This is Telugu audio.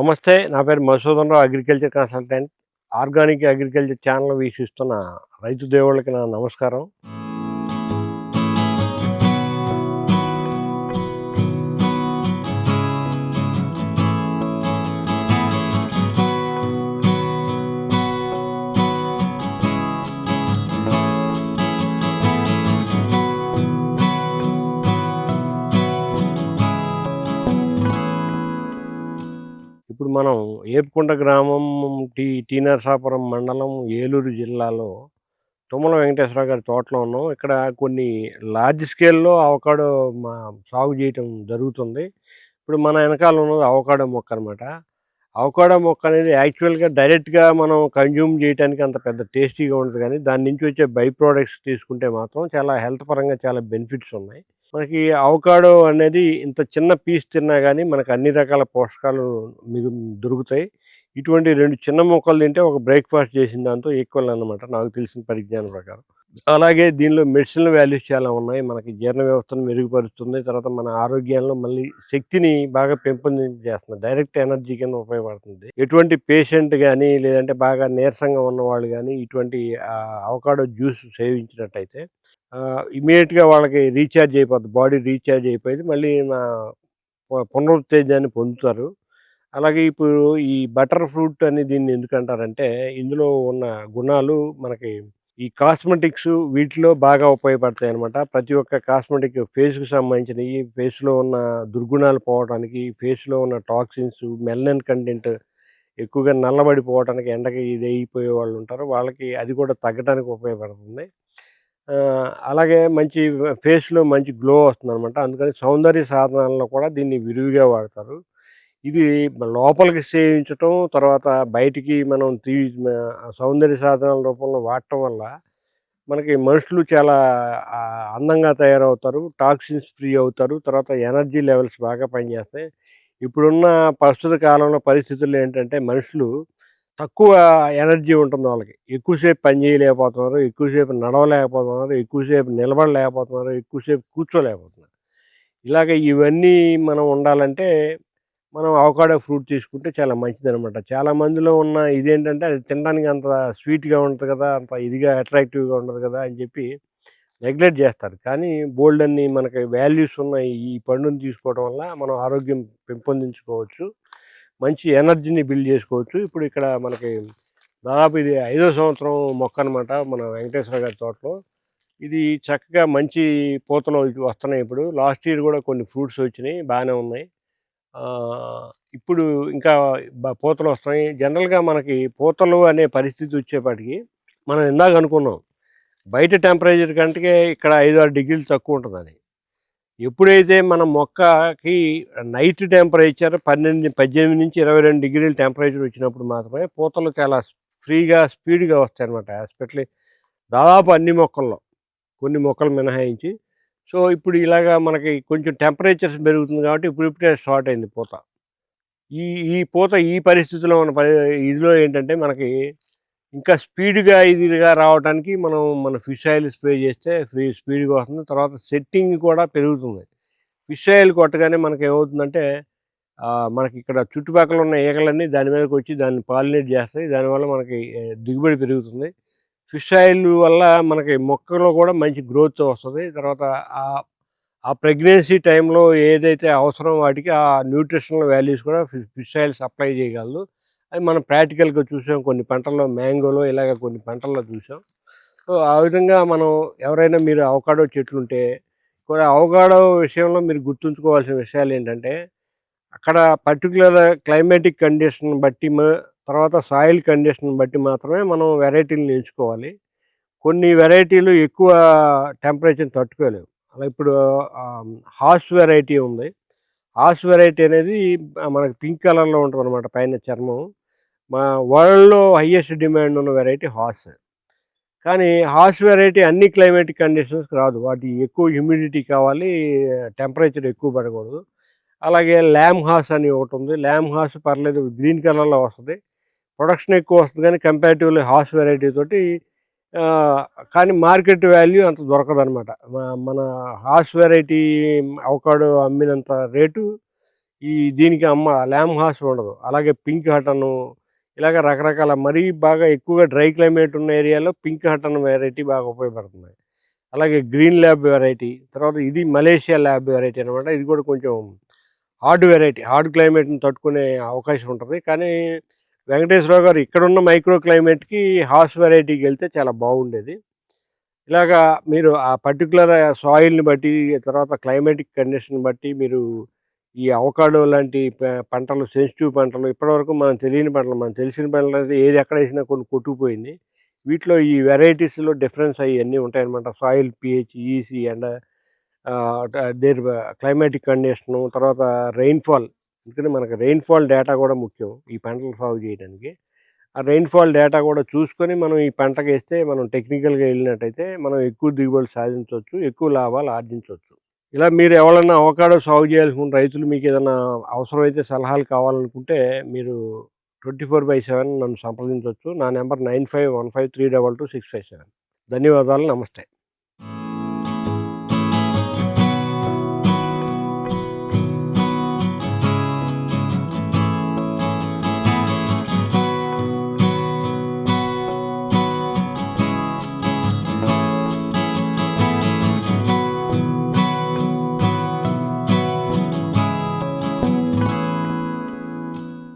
నమస్తే. నా పేరు Madhusudan Rao, agriculture consultant. Organic agriculture channel వీక్షిస్తున్న రైతు దేవుళ్ళకి నా నమస్కారం. ఇప్పుడు మనం ఏపుకుంట గ్రామం, టీ నరసాపురం మండలం, ఏలూరు జిల్లాలో తుమ్మల వెంకటేశ్వరరావు గారి తోటలో ఉన్నాం. ఇక్కడ కొన్ని లార్జ్ స్కేల్‌లో అవకాడో మా సాగు చేయటం జరుగుతుంది. ఇప్పుడు మన వెనకాల ఉన్నది అవకాడో మొక్క అనమాట. అవకాడో మొక్క అనేది యాక్చువల్‌గా డైరెక్ట్‌గా మనం కన్జ్యూమ్ చేయటానికి అంత పెద్ద టేస్టీగా ఉండదు గానీ, దాని నుంచి వచ్చే బై ప్రొడక్ట్స్ తీసుకుంటే మాత్రం చాలా హెల్త్ పరంగా చాలా బెనిఫిట్స్ ఉన్నాయి. మనకి అవకాడో అనేది ఇంత చిన్న పీస్ తిన్నా గానీ, మనకు అన్ని రకాల పోషకాలు మిగు దొరుకుతాయి. ఇటువంటి 2 చిన్న ముక్కలు తింటే ఒక బ్రేక్‌ఫాస్ట్ చేసిన దాంతో ఈక్వల్ అన్నమాట నాకు తెలిసిన పరిజ్ఞానం ప్రకారం. అలాగే దీనిలో మెడిసినల్ వాల్యూస్ చాలా ఉన్నాయి. మనకి జీర్ణ వ్యవస్థను మెరుగుపరుస్తుంది. తర్వాత మన ఆరోగ్యంలో మళ్ళీ శక్తిని బాగా పెంపొందించేస్తుంది. డైరెక్ట్ ఎనర్జీ కింద ఉపయోగపడుతుంది. ఎటువంటి పేషెంట్ గానీ, లేదంటే బాగా నీరసంగా ఉన్నవాళ్ళు గానీ, ఇటువంటి అవకాడో జ్యూస్ సేవించినట్టయితే ఇమ్మీడియేట్‌గా వాళ్ళకి రీచార్జ్ అయిపోద్ది. బాడీ రీచార్జ్ అయిపోయి మళ్ళీ పునరుత్తేజాన్ని పొందుతారు. అలాగే ఇప్పుడు ఈ బటర్ ఫ్రూట్ అని దీన్ని ఎందుకంటారంటే, ఇందులో ఉన్న గుణాలు మనకి ఈ కాస్మెటిక్స్ వీటిలో బాగా ఉపయోగపడతాయనమాట. ప్రతి ఒక్క కాస్మెటిక్ ఫేస్‌కి సంబంధించినయి, ఫేస్‌లో ఉన్న దుర్గుణాలు పోవటానికి, ఫేస్‌లో ఉన్న టాక్సిన్స్, మెలనిన్ కంటెంట్ ఎక్కువగా నల్లబడిపోవటానికి, ఎండకి ఇదయిపోయే వాళ్ళుంటారు. వాళ్ళకి అది కూడా తగ్గటానికి ఉపయోగపడుతుంది. అలాగే మంచి ఫేస్‌లో మంచి గ్లో వస్తుందనమాట. అందుకని సౌందర్య సాధనాల్లో కూడా దీన్ని విరివిగా వాడతారు. ఇది లోపలికి సేవించటం, తర్వాత బయటికి మనం సౌందర్య సాధనాల రూపంలో వాడటం వల్ల మనకి మనుషులు చాలా అందంగా తయారవుతారు. టాక్సిన్స్ ఫ్రీ అవుతారు. తర్వాత ఎనర్జీ లెవెల్స్ బాగా పనిచేస్తాయి. ఇప్పుడున్న ప్రస్తుత కాలంలో పరిస్థితుల్లో ఏంటంటే మనుషులు తక్కువ ఎనర్జీ ఉంటుంది వాళ్ళకి. ఎక్కువసేపు పని చేయలేకపోతున్నారు. ఎక్కువసేపు నడవలేకపోతున్నారు. ఎక్కువసేపు నిలబడలేకపోతున్నారు. ఎక్కువసేపు కూర్చోలేకపోతున్నారు. ఇలాగ ఇవన్నీ మనం ఉండాలంటే మనం అవకాడో ఫ్రూట్ తీసుకుంటే చాలా మంచిదనమాట. చాలా మందిలో ఉన్న ఇదేంటంటే అది తినడానికి అంత స్వీట్‌గా ఉంటది కదా! అంత ఇదిగా అట్రాక్టివ్‌గా ఉండదు కదా! అని చెప్పి నెగ్లెక్ట్ చేస్తారు. కానీ బోలెడన్ని మనకి వాల్యూస్ ఉన్న ఈ పండుని తీసుకోవడం వల్ల మనం ఆరోగ్యం పెంపొందించుకోవచ్చు. మంచి ఎనర్జీని బిల్డ్ చేసుకోవచ్చు. ఇప్పుడు ఇక్కడ మనకి దాదాపు ఇది 5వ సంవత్సరం మొక్కనమాట మన వెంకటేశ్వర గారి తోటలో. ఇది చక్కగా మంచి పూతలు వస్తున్నాయి ఇప్పుడు. లాస్ట్ ఇయర్ గూడా కొన్ని ఫ్రూట్స్ వచ్చినాయి. బానే ఉన్నాయి. ఇప్పుడు ఇంకా పూతలొస్తున్నాయి. జనరల్‌గా మనకి పూతలు అనే పరిస్థితి వచ్చేపాటికి మనం ఇందాక అనుకున్నాం. బయట టెంపరేచర్ కంటే ఇక్కడ 5, 6 డిగ్రీలు తక్కువుంటదని. ఎప్పుడైతే మన మొక్కకి నైట్ టెంపరేచర్ 18-22 డిగ్రీల టెంపరేచర్ వచ్చినప్పుడు మాత్రమే పూతలు చాలా ఫ్రీగా, స్పీడ్‌గా వస్తాయన్నమాట. ఎస్పెషల్లీ దాదాపు అన్ని మొక్కల్లో. కొన్ని మొక్కలు మినహాయించి. సో, ఇప్పుడు ఇలాగా మనకి కొంచెం టెంపరేచర్స్ పెరుగుతుంది కాబట్టి ఇప్పుడిప్పుడే స్టార్ట్ అయింది పూత. ఈ ఈ పూత ఈ పరిస్థితిలో ఉన్న ఇదిలో ఏంటంటే మనకి ఇంకా స్పీడ్‌గా ఇదిగా రావటానికి మన ఫిష్ ఆయిల్ స్ప్రే చేస్తే స్పీడ్‌గా వస్తుంది. తర్వాత సెట్టింగ్ కూడా పెరుగుతుంది. ఫిష్ ఆయిల్ కొట్టగానే మనకేమవుతుందంటే మనకిక్కడ చుట్టుపక్కల ఉన్న ఈగలన్నీ దాని మీదకొచ్చి దాన్ని పాలినేట్ చేస్తాయి. దానివల్ల మనకి దిగుబడి పెరుగుతుంది. ఫిష్ ఆయిల్ వల్ల మనకి మొక్కలో కూడా మంచి గ్రోత్ వస్తది. తర్వాత ఆహ్, ఆ ప్రెగ్నెన్సీ టైంలో ఏదైతే అవసరమో వాటికి ఆ న్యూట్రిషనల్ వాల్యూస్ కూడా ఫిష్ ఆయిల్ సప్లై చేయగలదు. అది మనం ప్రాక్టికల్‌గా చూసాం. కొన్ని పంటల్లో మ్యాంగోలో ఇలాగ కొన్ని పంటల్లో చూసాం. సో, ఆ విధంగా మనం ఎవరైనా మీరు అవకాడో చెట్లుంటే కూడా అవకాడో విషయంలో మీరు గుర్తుంచుకోవాల్సిన విషయాలేంటంటే అక్కడ పర్టిక్యులర్ క్లైమాటిక్ కండిషన్ బట్టి తర్వాత సాయిల్ కండిషన్ బట్టి మాత్రమే మనం వెరైటీలను ఎంచుకోవాలి. కొన్ని వెరైటీలు ఎక్కువ టెంపరేచర్‌ని తట్టుకోలేవు. అలా ఇప్పుడు హాస్ వెరైటీ ఉంది. హాస్ వెరైటీ అనేది మనకి పింక్ కలర్‌లో ఉంటదనమాట పైన చర్మం. మా వరల్డ్‌లో హైయెస్ట్ డిమాండ్ ఉన్న వెరైటీ హాస్. కానీ హాస్ వెరైటీ అన్ని క్లైమాటిక్ కండిషన్స్‌కి రాదు. వాటికి ఎక్కువ హ్యూమిడిటీ కావాలి. టెంపరేచర్ ఎక్కువ పడకూడదు. అలాగే ల్యామ్ హాస్ అని ఒకటుంది. ల్యామ్ హాస్ పర్లేదు గ్రీన్ కలర్‌లో వస్తది. ప్రొడక్షన్ ఎక్కువ వస్తది గానీ కంపారిటివ్‌లీ హాస్ వెరైటీ తోటి కానీ మార్కెట్ వాల్యూ అంత దొరకదనమాట. మన హాస్ వెరైటీ అవకాడో అమ్మినంత రేటు ఈ దీనికి ల్యామ్ హార్స్ ఉండదు. అలాగే పింక్ హటను ఇలాగ రకరకాల మరీ బాగా ఎక్కువగా డ్రై క్లైమేట్ ఉన్న ఏరియాలో పింక్ హటన్ వెరైటీ బాగా ఉపయోగపడుతుంది. అలాగే గ్రీన్ ల్యాబ్ వెరైటీ, తర్వాత ఇది మలేషియా ల్యాబ్ వెరైటీ అనమాట. ఇది కూడా కొంచెం హార్డ్ వెరైటీ. హార్డ్ క్లైమేట్‌ని తట్టుకునే అవకాశం ఉంటది. కానీ వెంకటేశ్వరరావు గారు ఇక్కడున్న మైక్రో క్లైమేట్‌కి హార్స్ వెరైటీకెళ్తే చాలా బాగుండేది. ఇలాగా మీరు ఆ పర్టిక్యులర్ సాయిల్‌ని బట్టి, తర్వాత క్లైమాటిక్ కండిషన్‌ని బట్టి మీరు ఈ అవకాడో లాంటి పంటలు, సెన్సిటివ్ పంటలు, ఇప్పటివరకు మనం తెలియని పంటలు, మనకు తెలిసిన పంటలైతే ఏది ఎక్కడేసినా కొన్ని కొట్టుకుపోయింది. వీటిలో ఈ వెరైటీస్‌లో డిఫరెన్స్ అయన్నీ ఉంటాయన్నమాట. Soil pH, EC and their climatic condition, తర్వాత రెయిన్‌ఫాల్. ఎందుకంటే మనకు రెయిన్‌ఫాల్ డేటా కూడా ముఖ్యం ఈ పంటలు సాగు చేయడానికి. ఆ రెయిన్‌ఫాల్ డేటా కూడా చూసుకొని మనం ఈ పంటకేస్తే మనం టెక్నికల్‌గా ఎళ్ళినట్టయితే మనం ఎక్కువ దిగుబడులు సాధించొచ్చు, ఎక్కువ లాభాలు ఆర్జించొచ్చు. ఇలా మీరు ఎవరన్నా అవకాడో సాగు చేయాలనుకున్న రైతులు మీకేదన్నా అవసరమైతే సలహాలు కావాలనుకుంటే మీరు 24/7 నన్ను సంప్రదించొచ్చు. నా నంబర్ 9515322657. ధన్యవాదాలు. నమస్తే.